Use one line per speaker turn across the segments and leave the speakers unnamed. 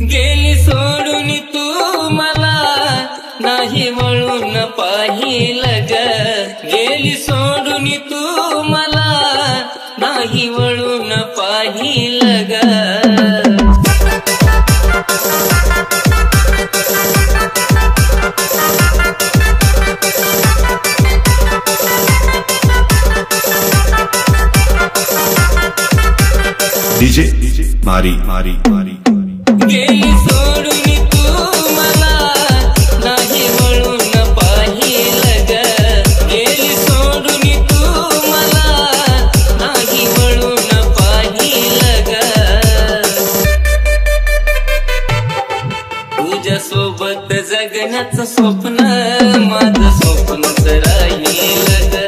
गेली सोडून तू मला नाही वळून पाहिलं ग, गेली सोडून तू मला नाही वळून पाहिलं ग।
डीजे मारी मारी मारी
गेली सोडून तू मला नाही वळून पाहिलं ग, गेली सोडून तू मला नाही वळून पाहिलं ग। तुझ्या सोबत जगण्याचं स्वप्न माझं स्वप्नच राहील ग,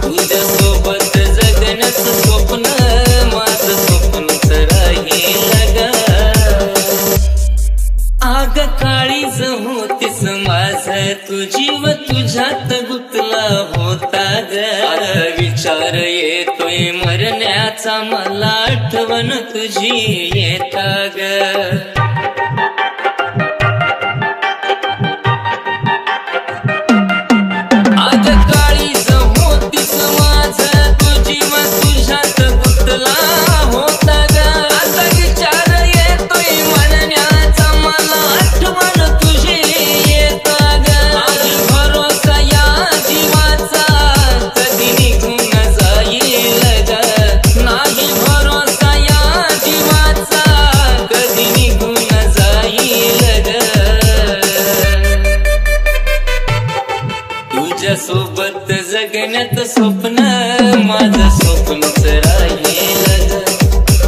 तुझ्या सोबत जगण्याचं स्वप्न माझं स्वप्नच राहील ग। आग काळीज होतीस माझं तू जीव तुझ्यात गुंतला होता ग, आता विचार येतोय मरण्याचा मला आठवण तुझी येता ग। तुझ्या सोबत जगण्याचं स्वप्न माझं स्वप्नच राहील ग,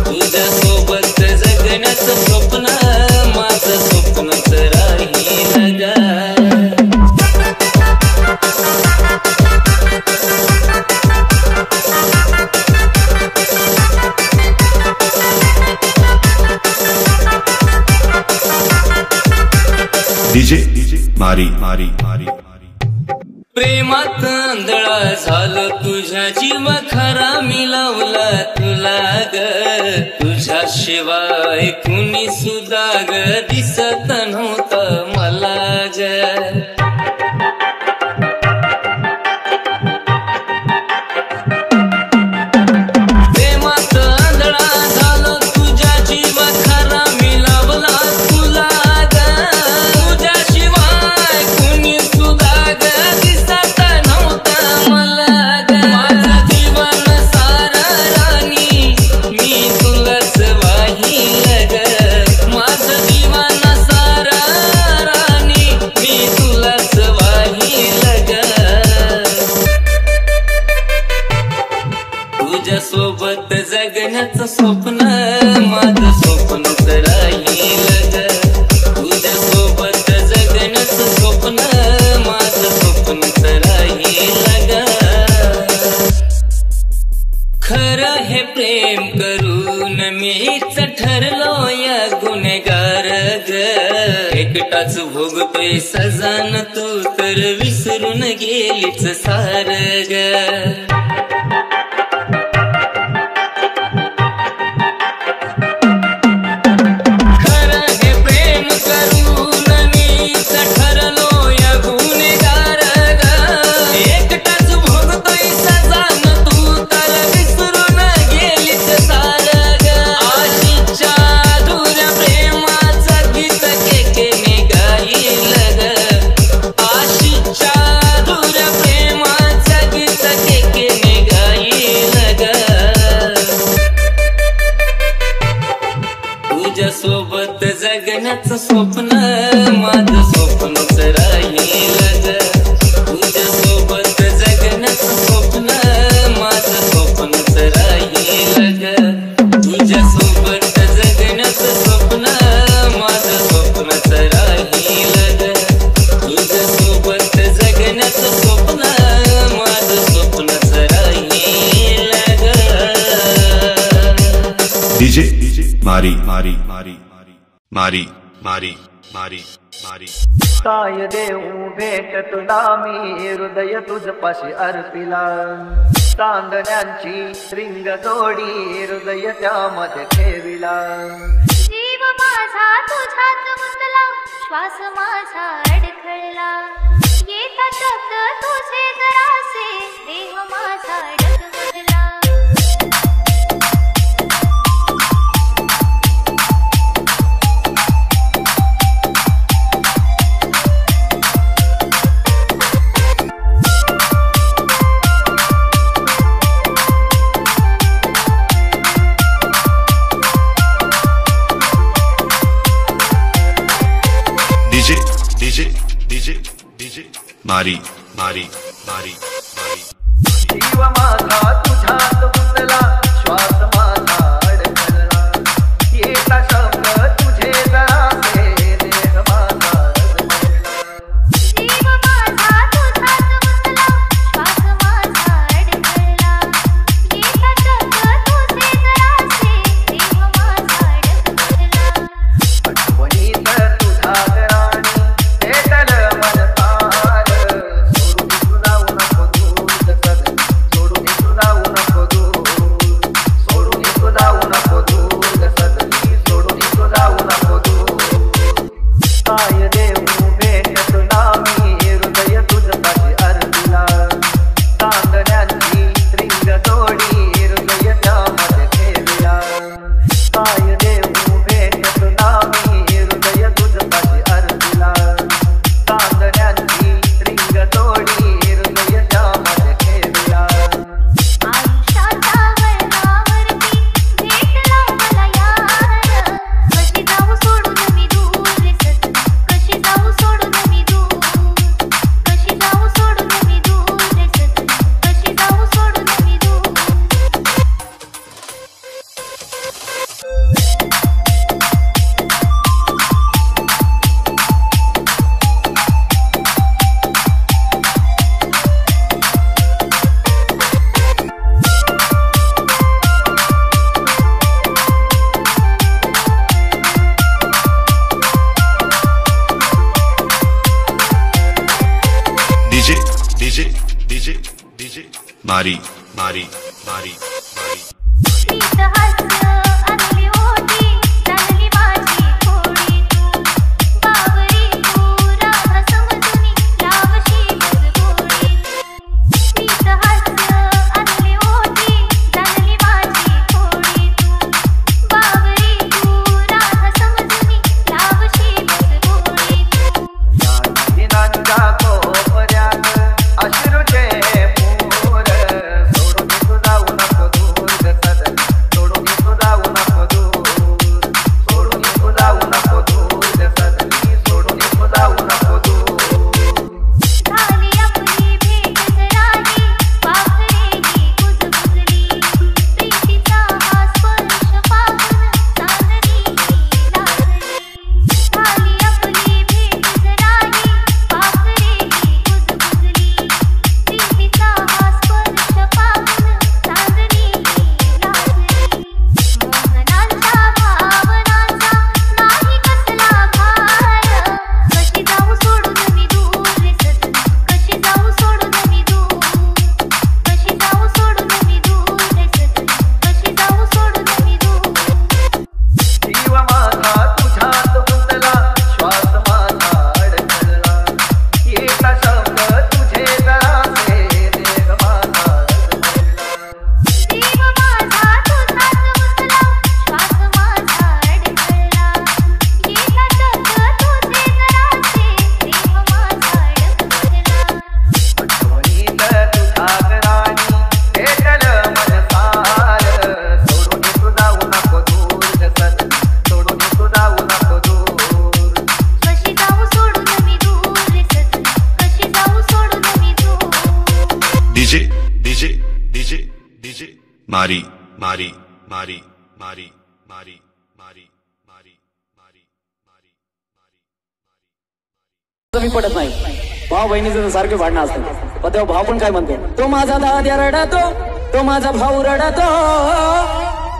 तुझ्या सोबत जगण्याचं स्वप्न माझं स्वप्नच राहील ग।
डीजे मारी मारी मारी
प्रेमात आंधळा झालो तुझ्या जीव खरा मिळवला तुला ग, तुझ्या शिवाय कुणी सुद्धा ग दिसत नव्हतं मला ग। तुझ्या सोबत जगण्याचं स्वप्न माझं स्वप्नच राहील ग, तुझ्या सोबत जगण्याचं स्वप्न माझं स्वप्नच राहील ग। खरं हे प्रेम करून मीच ठरलो या गुन्हेगार ग, एकटाच भोगतोय सजान तू तर विसरून गेलीच सार ग। तुझ्या सोबत जगण्याचं स्वप्न माझं स्वप्नच राहील ग, तुझ्या सोबत जगण्याचं स्वप्न माझं स्वप्नच राहील ग, तुझ्या सोबत जगण्याचं स्वप्न माझं स्वप्नच राहील ग, तुझ्या सोबत जगण्याचं स्वप्न माझं स्वप्नच राहील ग।
डीजे मारी मारी मारी मारी मारी मारी मारी
काय देऊ भेट तुला मी हृदय तुझपाशी अर्पिला, चांदण्यांची रिंग जोडी हृदय त्यामध्ये ठेविला,
जीव माझा तुझा तुझात गुंतला श्वास माझा अडखळला येता शब्द तुझे जरासे देह माझा डगमगला
DJ मारी मारी मारी मारी
जीव माझा तुझ्यात गुंतला श्वास माझा अडकला येता शब्द तुझे जरासे देह माझा डगमगला
जीव माझा तुझात गुंतला श्वास माझा अडखळला येता शब्द तुझे जरासे देह माझा डगमगला
आठवणीत तुझा राणी पेटल मन तार सोडून तू जाऊ नको दूर सोडून तू जाऊ नको दूर सदनी सोडून तू जाऊ नको दूर काय देऊ भेट तुला मी हृदय तुझपाशी अर्पिला चांदण्यांची रिंग तोडी हृदय त्यामध्ये ठेविला काय देऊ भेट तुला मी हृदय तुझपाशी अर्पिला चांदण्यांची रिंग तोडी हृदय त्यामध्ये ठेविला
आयुष्याच्या वळणावरती भेटला मला यार कशी जाऊ सोडून मी दूर रे सजना कशी जाऊ सोडून मी दूर कशी जाऊ सोडून मी दूर रे सजना कशी जाऊ सोडून मी दूर
DJ मारी मारी मारी मारी
प्रीत हास्य आणली ओटी चालली माझी थोडी तू बावरी तू राह समजुनी लावशी मग गोडी प्रीत हास्य आणली ओटी चालली माझी थोडी तू बावरी तू राह समजुनी लावशी मग गोडी
दिनांच्या कोपऱ्यात अश्रूचे पूर सोडून तू जाऊ नको दूर सदन सोडून तू जाऊ नको दूर सोडून तू जाऊ नको दूर सदनी सोडून तू जाऊ नको दूर
झाली आपली भेट जराही पाखरेही कुजबुजली प्रीतीचा हा स्पर्श पाहून चांदणी लागली झाली आपली भेट जराही पाखरेही कुजबुजली प्रीतीचा हा स्पर्श पाहून चांदणी लागली मोहनांच्या भावनांचा नाही कसला भार कशी जाऊ सोडून मी दूर रे सजना कशी जाऊ सोडून मी दूर कशी जाऊ सोडून मी दूर रे सजना कशी जाऊ सोडून मी दूर
जीव माझा तुझ्यात गुंतला श्वास माझा अडकला येता शब्द तुझे जरासे देह माझा डगमगला
जीव माझा तुझात गुंतला श्वास माझा अडखळला येता शब्द तुझे जरासे देह माझा डगमगला
आठवणीत तुझा राणी पेटल मन तार सोडून तू जाऊ नको दूर सदनी सोडून तू जाऊ नको दूर
कशी जाऊ सोडून मी दूर रे सजना कशी जाऊ सोडून मी दूर
DJ मारी मारी मारी मारी मारी मारी मारी मारी मारी
मी पडत नाही भाऊ बहिणीचं सारखे भांडणं असतं पण तेव्हा भाऊ पण काय म्हणतो तो माझा दाद्या रडतो तो माझा भाऊ रडतो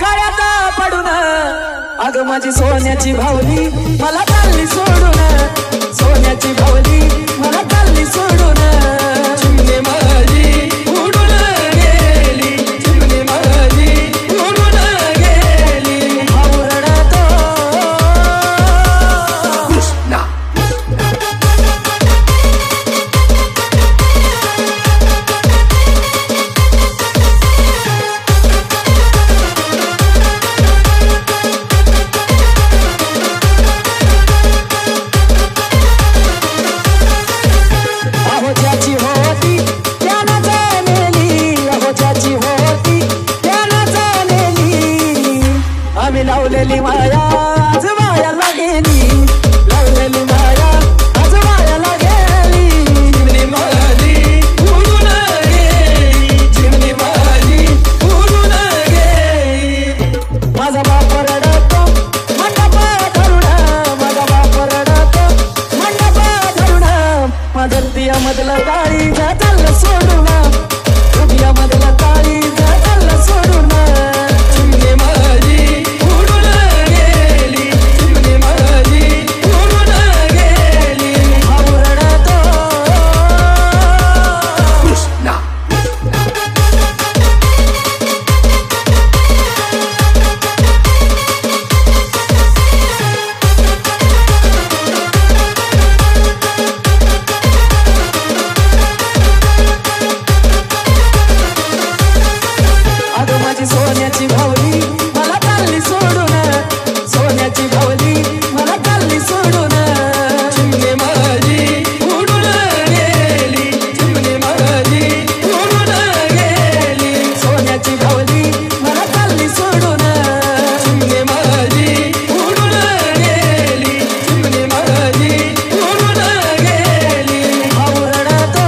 गळ्यात पडून अग माझी सोन्याची भावली मला चालली सोडून सोन्याची भावली मला चालली सोडून चिमणे माझी उडून गेली चिमणे माझी उडून गेली भाऊ रडतो मी लावलेली माया आज मायाला गेली लावलेली माया आज मायाला गेली चिमणी माझी उडून गेली चिमणी माझी उडून गेली माझा बाप रडतो मंडप धरून माझा बाप रडतो मंडप धरून माझं दिया मधलं काळी चाललं सोडून दिया मधलं काळी चाललं सोडून चिमणी माझी उडून गेली चिमणी माझी उडून गेली भाऊ रडतो कृष्णा सोन्याची भावली मला चालली सोडून सोन्याची भावली मला चालली सोडून चिमणी माझी उडून गेली चिमणी माझी उडून गेली सोन्याची भावली मला चालली सोडून चिमणी माझी उडून गेली चिमणी माझी उडून गेली भाऊ रडतो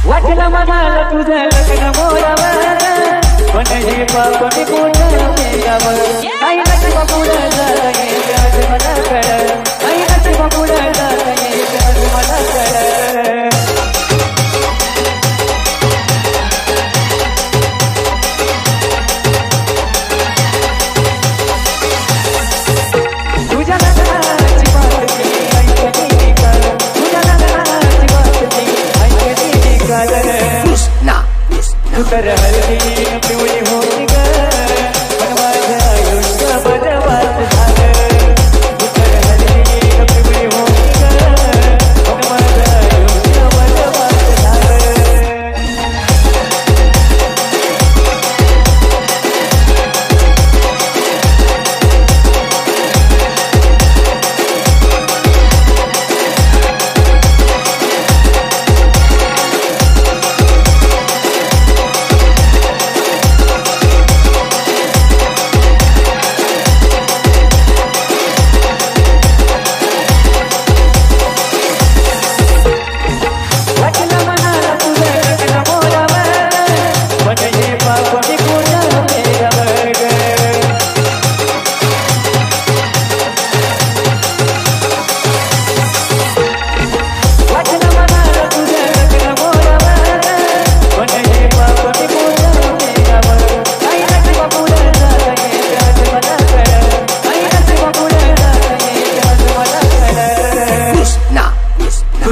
वाटलं मनाला तुझं लग्न मोरावर पण हे पापणी कोणतं मेगावर आई नशिबा पुढं जात येते आज मला कळ आई नशिबा पुढं जात येते आज मला कळ तुझ्या लग्नाची बातमी ऐकली कर तुझ्या लग्नाची बातमी ऐकली कर तर हळदी पिवळी होती ग पण माझं आयुष्य बरबाद झालं तर हळदी पिवळी होती ग पण माझं आयुष्य बरबाद झालं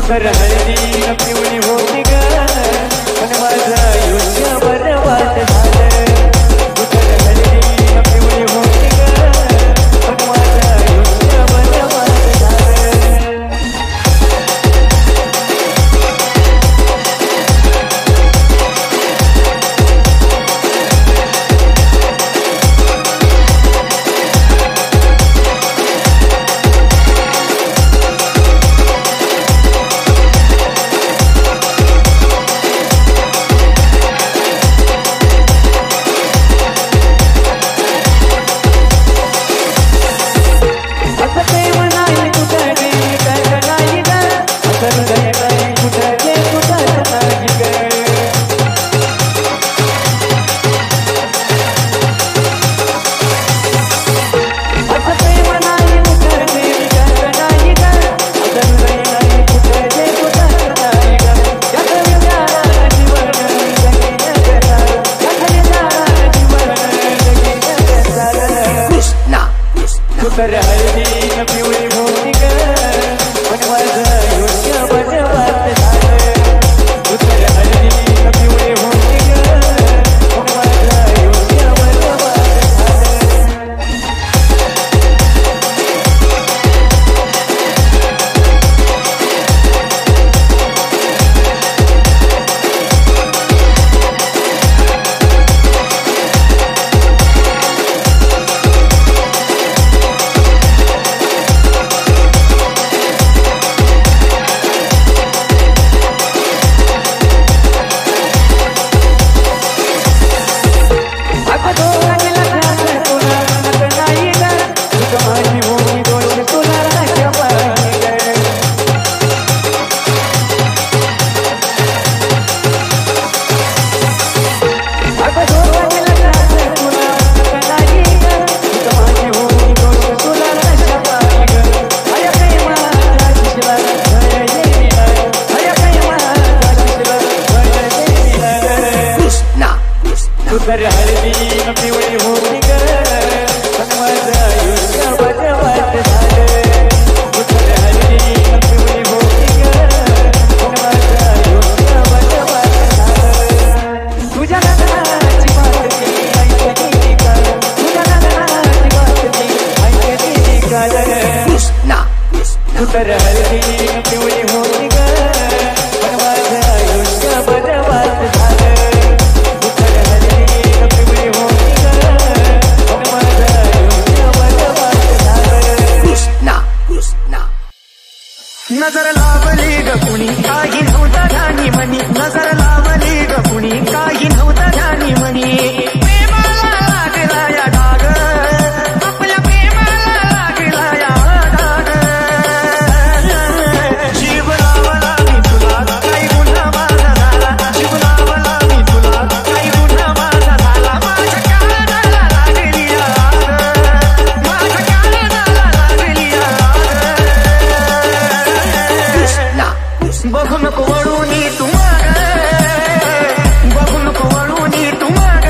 तर हळदी पिवळी होती ग पण माझं आयुष्य बरबाद झालं तर हळदी पिवळी होती ग पण माझं आयुष्य बरबाद झालं तर हळदी पिवळी होती ग पण माझं आयुष्य बरबाद झालं तर हळदी पिवळी होती ग पण माझं आयुष्य बरबाद झालं
नजर लावली ग कुणी काही नव्हतं ध्यानी म्हणी नजर लावली ग कुणी काही नव्हतं ध्यानी म्हणी प्रेमाला लागला या डाग आपल्या प्रेमाला लागला या डाग जीव लावला मी तुला काही गुन्हा माझा झाला जीव लावला मी तुला काही गुन्हा माझा झाला माझ्या कानाला लागली आग माझ्या कानाला लागली आग बघू नको वळूनी तू माग बघू नको वळूनी तू माग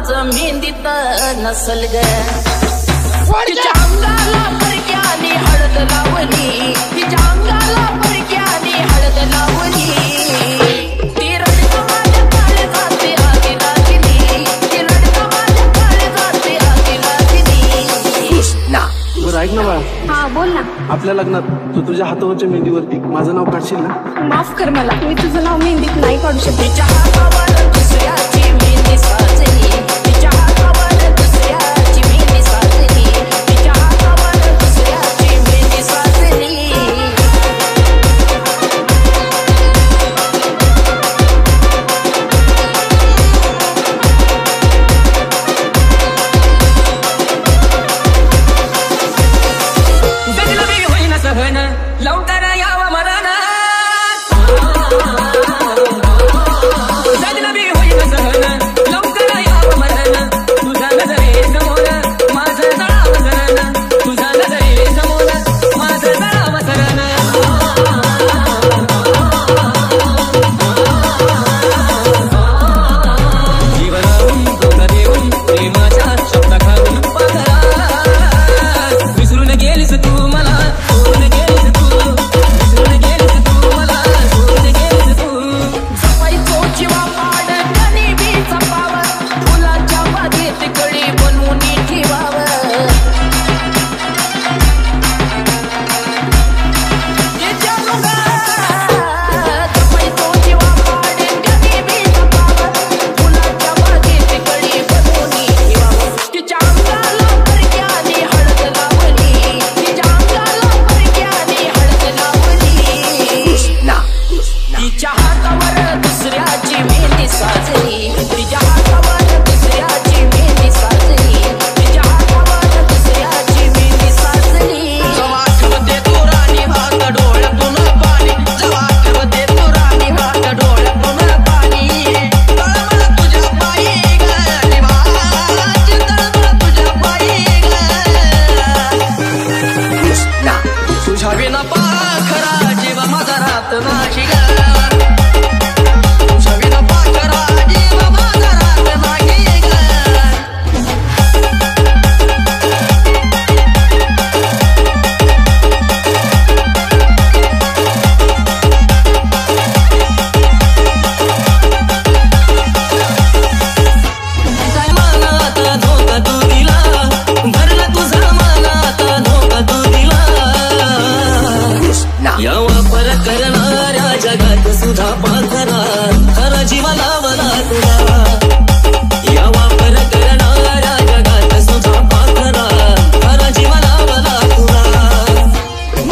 माझं मेहंदीत नसल ग तिच्या अंगाला परक्याने हळद लावली तिच्या अंगाला परक्याने हळद लावली ती रडका माझ्या काळजाते आगी लागली ती रडका माझ्या काळजाते आगी लागली
ना बरं ऐक ना बाळा.
हा बोल ना.
आपल्या लग्नात तू तुझ्या हातावरच्या मेहंदीवरती माझं नाव काढशील ना?
माफ कर मला, मी तुझं नाव मेहंदीत नाही काढू शकते.
तिच्या हातावर दुसऱ्याची मेहंदी साजली तिच्या हातावर दुसऱ्याची मेहंदी साजली तिच्या हातावर दुसऱ्याची मेहंदी साजली
जगलबी होईना सहन लवकर यावं मरण जगलबी होईना सहन लवकर यावं मरण तुझ्या नजरे समोर माझं जळावं सरण तुझ्या नजरे समोर माझं जळावं सरण जीवनाहून धोका देऊन प्रेमाच्या शब्द खाऊन पाखरा विसरून गेलीस तू मला सोडून गेलीस तू विसरून गेलीस तू मला सोडून गेलीस तू
जपायचो जीवा पाड कणी बी जपावं फुलाच्या बागेत कळी बनवून ठेवावं तिच्या मुखात जपायचो जीवा पाड कणी बी जपावं फुलाच्या बागेत कळी बनवून ठेवावं तिच्या अंगाला परक्याने हळद लावली तिच्या अंगाला परक्याने हळद लावली तिच्या हातावर दुसऱ्याची मेहंदी साजली तिच्या हातावर दुसऱ्याची मेहंदी साजली तिच्या हातावर दुसऱ्याची मेहंदी साजली जवा आठवते तू राणी भात डोळ्यातून पाणी जवा आठवते तू राणी भात डोळ्यातून पाणी तळमळ तुझ्या पायी ग निवाची तळमळ तुझ्या पायी ग तुझ्या विना पाखरा जीव माझा रात नाही ग तुझ्या विना पाखरा जीव माझा रात नाही ग
काय मनात धोका तू दिला भरला तुझा मनात धोका तू दिला या वापर करणाऱ्या जगात सुद्धा पाखरा खरा जीवा लावला तुला या वापर करणाऱ्या जगात सुद्धा पाखरा खरा जीवा लावला तुला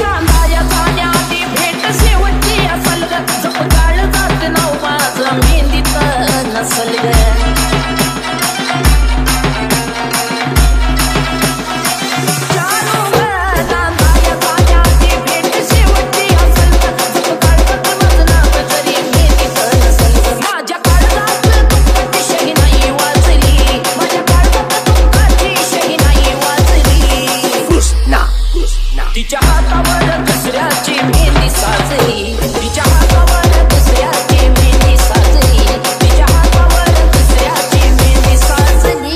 नांदाया जाण्याआधी भेट शेवटची असल ग जपकाळ जात नाव माझं मेहंदीत नसल ग चालू ग नांदाया जाण्याआधी भेट शेवटची असल ग जपकाळ जात माझं नाव तरी मेहंदीत नसल ग माझ्या काळजात तुमची शही नाही वाचली माझ्या काळजात तुमची शही नाही वाचली तिच्या हातावर दुसऱ्याची मेहंदी साजली तिच्या हातावर दुसऱ्याची मेहंदी साजली तिच्या हातावर दुसऱ्याची मेहंदी साजली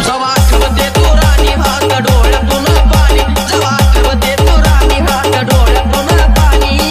जवा आठवते तू राणी भात डोळ्यातून पाणी जवा आठवते तू राणी भात डोळ्यातून पाणी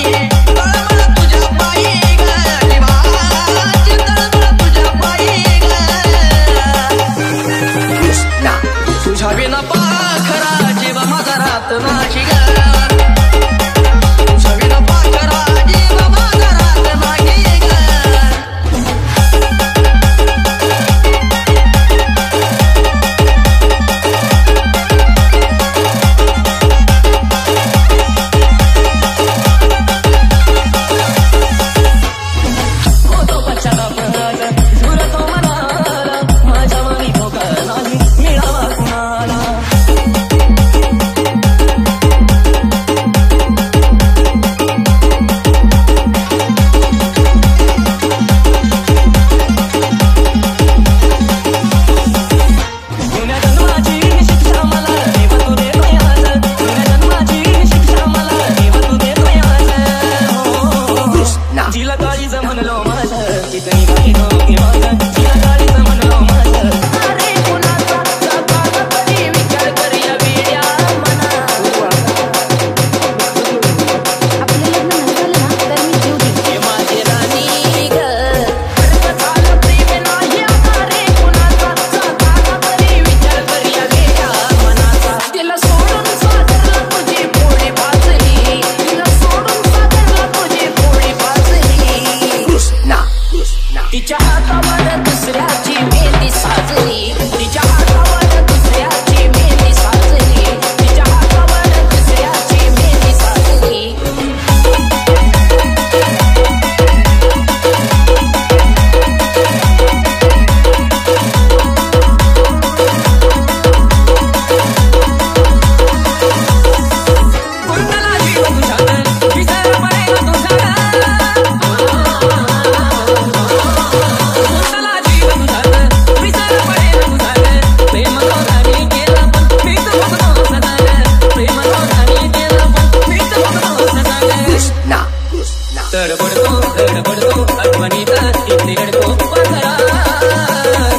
धडपडतो आठवणीत किती रडतो पथरा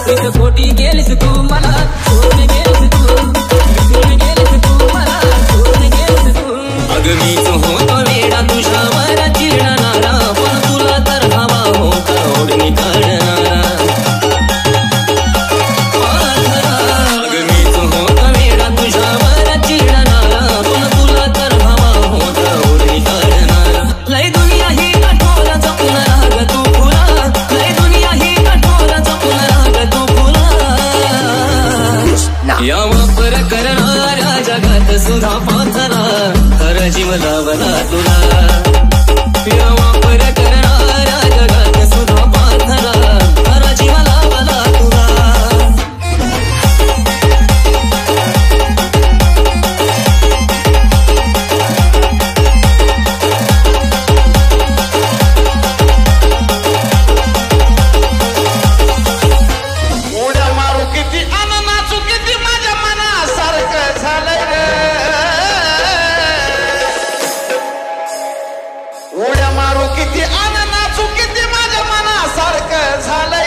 तुझ खोटी गेलीस तू मला सोडून गेलीस तू विसरून गेलीस तू मला सोडून गेलीस तू अगं मीच होतो वेडा तुझ्यावर चिडणारा पण तुला तर हवा होता ओढणी काढणारा अगं मीच होतो वेडा तुझ्यावर चिडणारा पण तुला तर हवा होता ओढणी काढणारा लय दुनिया ही कठोर जपून राग तू फुला लय दुनिया ही कठोर जपून राग तू फुला या वापर करणाऱ्या जगात सुद्धा पाथरा खरा जीव लावला तुला या वापर करणाऱ्या जगात सुद्धा पाथरा खरा जीव लावला तुला
उड्या मारू किती अन नाचू किती माझ्या मनासारखं झालंय रे उड्या मारू किती अन नाचू किती माझ्या मनासारखं झालंय